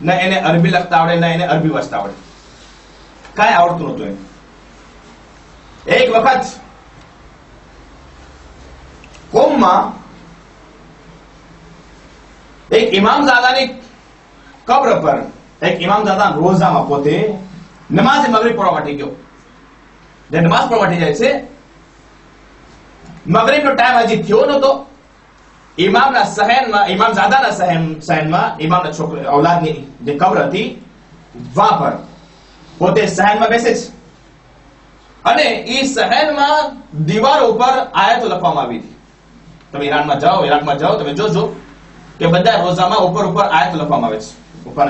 ન એને અરબી લખતા આવડે, ન એને અરબી વાંચતા આવડે, કાંઈ આવડતું નહોતું એને. એક વખત કોમમાં એક ઇમામઝાદાની કબ્ર પર એક ઇમામઝાદા રોઝામાં પોતે નમાઝ મગરિબ પઢવા માટે ગયો. જે નમાઝ પઢવા માટે જાય છે, મગરિબનો ટાઈમ હજી થયો નહોતો. ઇમામના સહેનમાં, ઇમામઝાદાના સહેનમાં ઇમામના છોકરા ઔલાદની જે કબ્ર હતી વહાં પર પોતે સહેનમાં બેસે છે અને એ સહેનમાં દીવારો ઉપર આયતો લખવામાં આવી હતી. તમે ઈરાનમાં જાઓ, તમે જોજો કે બધા રોઝામાં ઉપર આયત લખવામાં આવે છે. ઉપર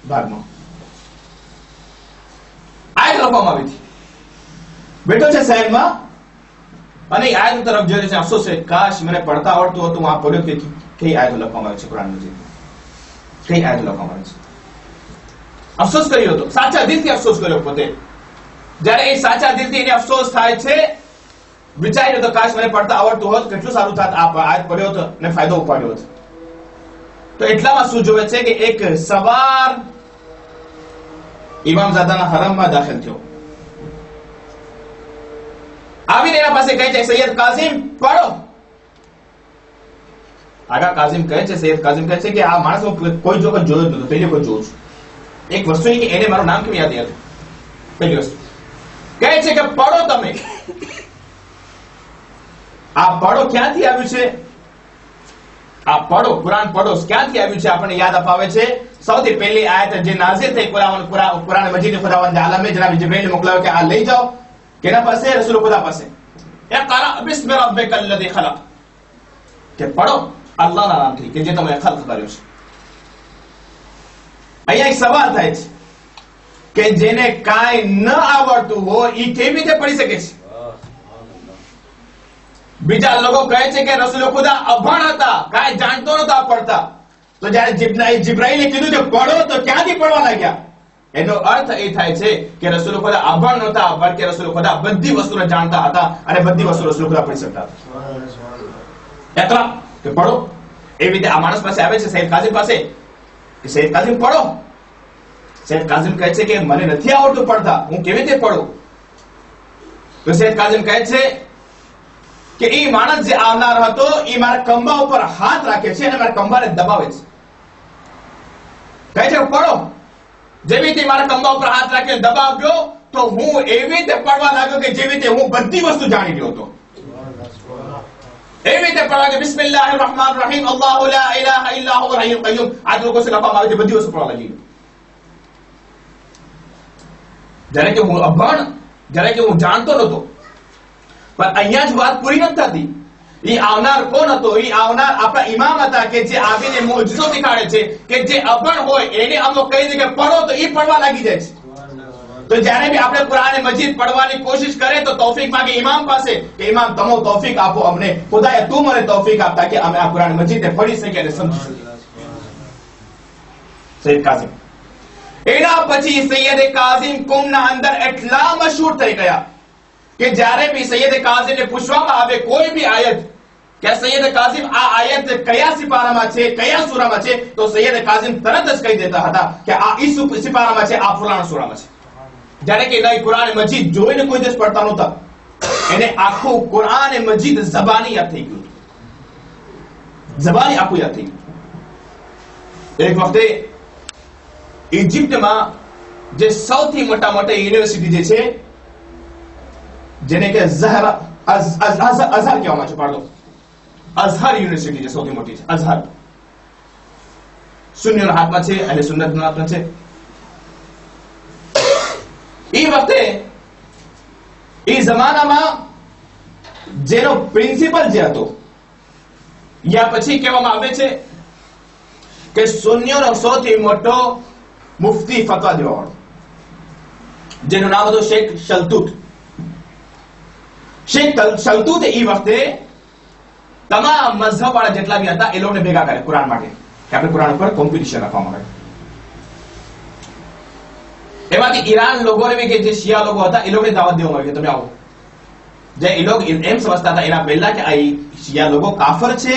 ભાગમાં આયત લખવામાં આવી હતી. બેઠો છે સહેનમાં અને આયત તરફ જોઈ છે. અફસોસ છે, કાશ મને પડતા આવડતું હતું, આ પડ્યો કે કઈ આયતો લખવામાં આવે છે કુરાન મજીદ, કઈ આયતો લખવામાં આવે છે. અફસોસ કર્યો હતો, સાચા દિલથી અફસોસ કર્યો પોતે. જ્યારે એ સાચા દિલથી એને અફસોસ થાય છે, વિચાર્યો તો કાશ મને પડતા આવડતું હોત, કેટલું સારું થાત, આ આયત પડ્યો હતો ને ફાયદો ઉપાડ્યો હતો. તો એટલામાં શું જોવે છે કે એક સવાર ઇમામઝાદાના હરમમાં દાખલ થયો. આવીને એના પાસે કહે છે, સૈયદ કાઝિમ પઢો. આગા કાઝિમ કહે છે, સૈયદ કાઝિમ કહે છે કે આ માણસ કોઈ જોયો જ નતો, પહેલી કોઈ જોઉં છું. એક વસ્તુ એ કે એને મારું નામ કેમ યાદ હતું, પહેલી વસ્તુ. કહે છે કે પઢો તમે. આ પઢો ક્યાંથી આવ્યું છે? આ પઢો, કુરાન પઢો ક્યાંથી આવ્યું છે આપણને યાદ અપાવે છે. સૌથી પહેલી આયત જે નાઝિલ થઈ કુરાન મજીદ ખુદાવંદ આલમે જનાબ જિબ્રીલ મોકલાયો કે આ લઈ જાઓ કેના પાસે? રસૂલ ખુદા પાસે. ઇકરા બિસ્મિ રબ્બિકલ લઝી ખલક, કે પઢો અલ્લાહના નામથી કે જે તમે ખલ્ક કર્યો છે. અહીંયા એક સવાલ થાય છે કે જેને કાંઈ ન આવડતું હોય એ કેવી રીતે પડી શકે છે? બીજા લોકો કહે છે કે રસૂલ ખુદા અભણ હતા, કાંઈ જાણતો નતા પડતા. તો જ્યારે જિબ્રાઈલે કીધું કે પઢો તો ક્યાંથી પડવા લાગ્યા? એનો અર્થ એ થાય છે કે રસૂલ ખુદા અભણ નહોતા, બલ્કે રસૂલ ખુદા બધી વસ્તુને જાણતા હતા અને બધી વસ્તુ રસૂલ ખુદા પડી શકતા હતા. ઇકરા, કે પઢો. એવી રીતે આ માણસ પાસે આવે છે સૈયદ કાઝિમ પાસે કે સૈયદ કાઝિમ પઢો. સૈયદ કાઝિમ કહે છે કે મને નથી આવડતું પડતા, હું કેવી રીતે પઢું? તો સૈયદ કાઝિમ કહે છે કે એ માણસ જે આવનાર હતો એ મારા ખંભા ઉપર હાથ રાખે છે અને મારા ખંભાને દબાવે છે. કહે છે પઢો. જેવી રીતે મારા ખંભા ઉપર હાથ રાખીને દબાવ્યો તો હું એવી રીતે પડવા લાગ્યો કે જેવી રીતે હું બધી વસ્તુ જાણી ગયો હતો. એવી રીતે પડવા કે બિસ્મિલ્લાહિર રહેમાનિર રહીમ, અલ્લાહુ લા ઇલાહા ઇલ્લા હુવલ હય્યુલ કય્યુમ. આ લોકો સે લખવામાં આવે છે, બધી વસ્તુ પડવા લાગી. જ્યારે કે હું અભણ, જ્યારે કે હું જાણતો નહોતો. પણ અહીંયા જ વાત પૂરી નથી થતી. ઈ આવનાર કોણ હતો? ઈ આવનાર આપણા ઇમામ હતા કે જે આવીને મોજઝો દેખાડે છે કે જે અભણ હોય એને અમુક કહી દે કે પઢો તો ઈ પડવા લાગી જાય છે. તો જ્યારે બી આપણે કુરાન મજીદ પડવાની કોશિશ કરે તો તૌફીક માંગે ઇમામ પાસે કે ઇમામ તમો તૌફીક આપો અમને, ખુદાએ તું મને તૌફીક આપ તાકે અમે આ કુરાન મજીદને પઢી શકીએ અને સમજી શકીએ. સૈયદ કાઝિમ. એના પછી સૈયદ કાઝિમ કોમના અંદર એટલા મશહૂર થઈ ગયા કે જ્યારે બી સૈયદ કાઝિમને પૂછવામાં આવે કોઈ બી આયત કે સૈયદ કાઝિમ આ આયત કયા સિપારામાં છે, કયા સૂરામાં છે, તો સૈયદ કાઝિમ તરત જ કહી દેતા હતા કે આ ઈ સિપારામાં છે, આ ફલાણા સૂરામાં છે. જ્યારે કે નહીં કુરાન મજીદ જોઈને કોઈ દિવસ પડતા નહોતા, એને આખું કુરાન મજીદ ઝબાની યાદ થઈ ગયું. ઝબાની આખું યાદ થઈ ગયું. એક વખતે ઇજિપ્તમાં જે સૌથી મોટા યુનિવર્સિટી જે છે જેને કે અઝહર કહેવામાં છે, પાડો અઝહર યુનિવર્સિટી જે સૌથી મોટી છે, અઝહર સુન્નીઓના હાથમાં છે અને સુન્નતના હાથમાં છે. એ વખતે એ જમાનામાં જેનો પ્રિન્સિપલ જે હતો યા પછી કહેવામાં આવે છે કે સુન્નીઓનો સૌથી મોટો મુફતી ફતવા દેવાવાળો જેનું નામ હતું શેખ શલતૂત. શેખ શલતૂત એ વખતે તમામ મઝહબ વાળા જેટલા બી હતા એ લોકોને ભેગા કરે કુરાન માટે કે આપણે કુરાન ઉપર કોમ્પિટિશન રાખવામાં આવે. એમાંથી ઈરાન લોકોને બી કે જે શિયા લોકો હતા એ લોકોને દાવત દેવામાં આવી કે તમે આવો. જે એ લોકો એમ સમજતા હતા એના પહેલા કે આ શિયા લોકો કાફર છે,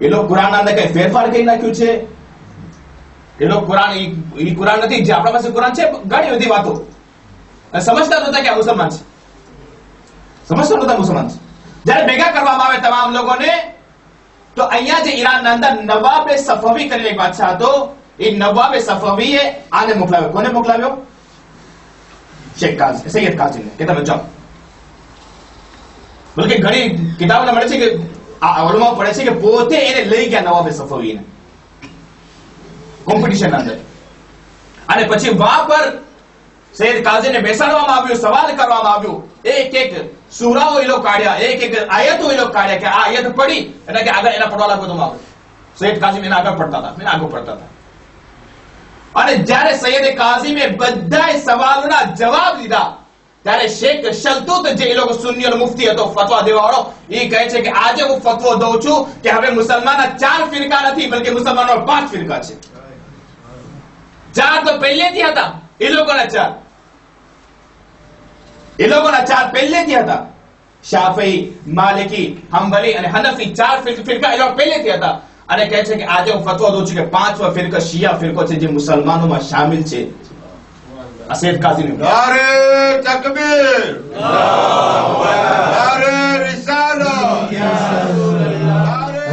એ લોકો કુરાનના અંદર કઈ ફેરફાર કરી નાખ્યું છે, એ લોકો કુરાન એ કુરાન નથી, જે આપણા પાસે કુરાન છે ઘણી બધી વાતો, સમજતા નહોતા કે આ મુસલમાન છે, સમજતા નહોતા મુસલમાન છે. જ્યારે ભેગા કરવામાં આવે તમામ લોકોને, તો અહીંયા જે ઈરાનના અંદર નવાબ સફવી કરીને એક બાદશાહ હતો, એ નવાબ સફવીએ આને મોકલાવ્યો. કોને મોકલાવ્યો? શેખ કાઝી, સૈયદ કાઝીને, કે તમે જાઓ. બલકે ઘણી કિતાબોમાં મળે છે કે આ ઓલમાં પડે છે કે પોતે એને લઈ ગયા નવાબ સફવીને કોમ્પિટિશન અંદર, અને પછી વહાં પર સૈયદ કાઝીને બેસાડવામાં આવ્યું, સવાલ કરવામાં આવ્યું, એક એક સૂરાઓ એ લોકો કાઢ્યા, એક એક આયતો એ લોકો કાઢ્યા કે આ આયત પડી એટલે કે આગળ એના પડવા લાગો. તમારે સૈયદ કાઝીમ એના આગળ પડતા હતા. અને જ્યારે સૈયદ કાઝીમે બધા સવાલોના જવાબ દીધા, ત્યારે શેખ શલતુત, જે એ લોકો સુન્ની અને મુફતી હતો, ફતવા દેવાવાળો, એ કહે છે કે આજે હું ફતવો દઉં છું કે હવે મુસલમાનના 4 ફિરકા નથી, બલકે મુસલમાનો 5 ફિરકા છે. 4 તો પહેલેથી હતા, એ લોકોના 4 પહેલેથી હતા. શાફી, માલિકી, હંબલી અને હનફી 4 ફિરકા એ લોકો પહેલેથી હતા. અને કહે છે કે આજે હું ફતવો દઉં છું કે 5વો ફિરકો શિયા ફિરકો છે, જે મુસલમાનોમાં શામિલ છે. સૈયદ કાઝીમ, નારે તકબીર, નારે રિસાલત.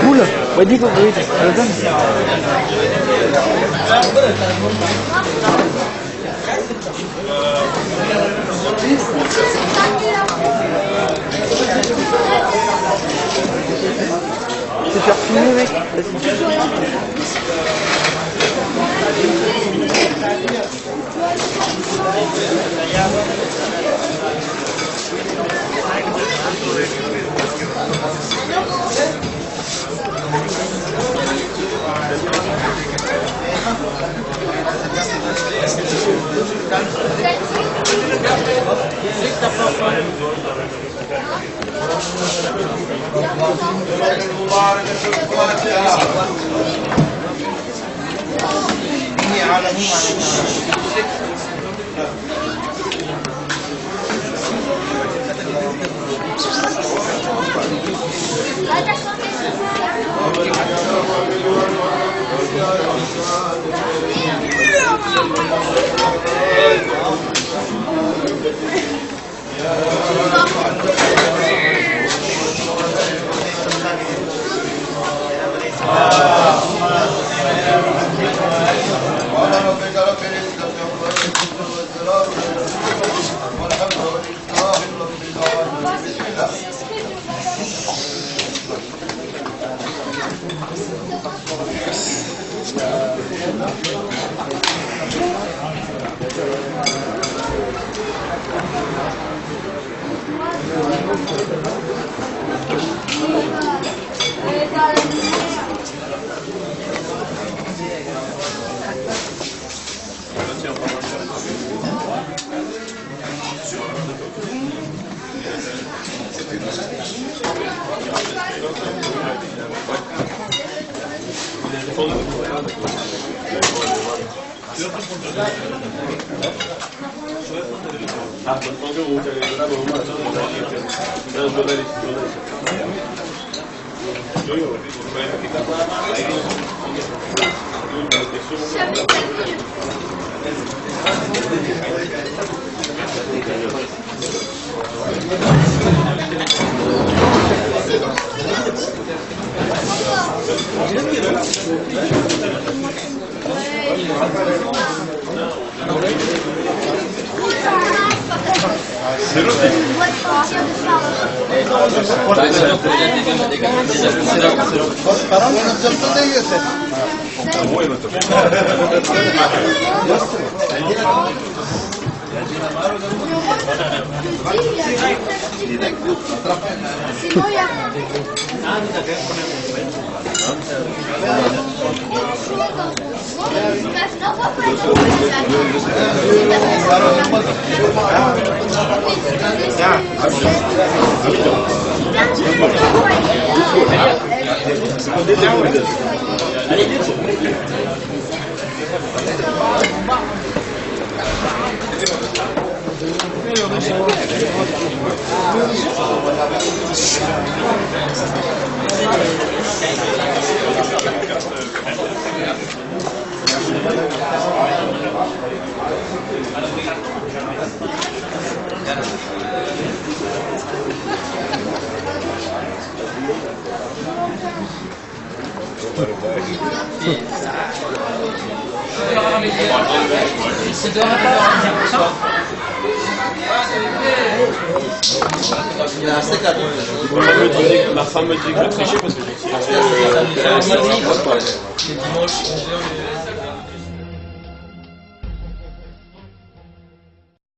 Cool, pwede ko gawin. C'est faire filmer, mec. Ma femme me dit que je trichais parce que j'ai tiré.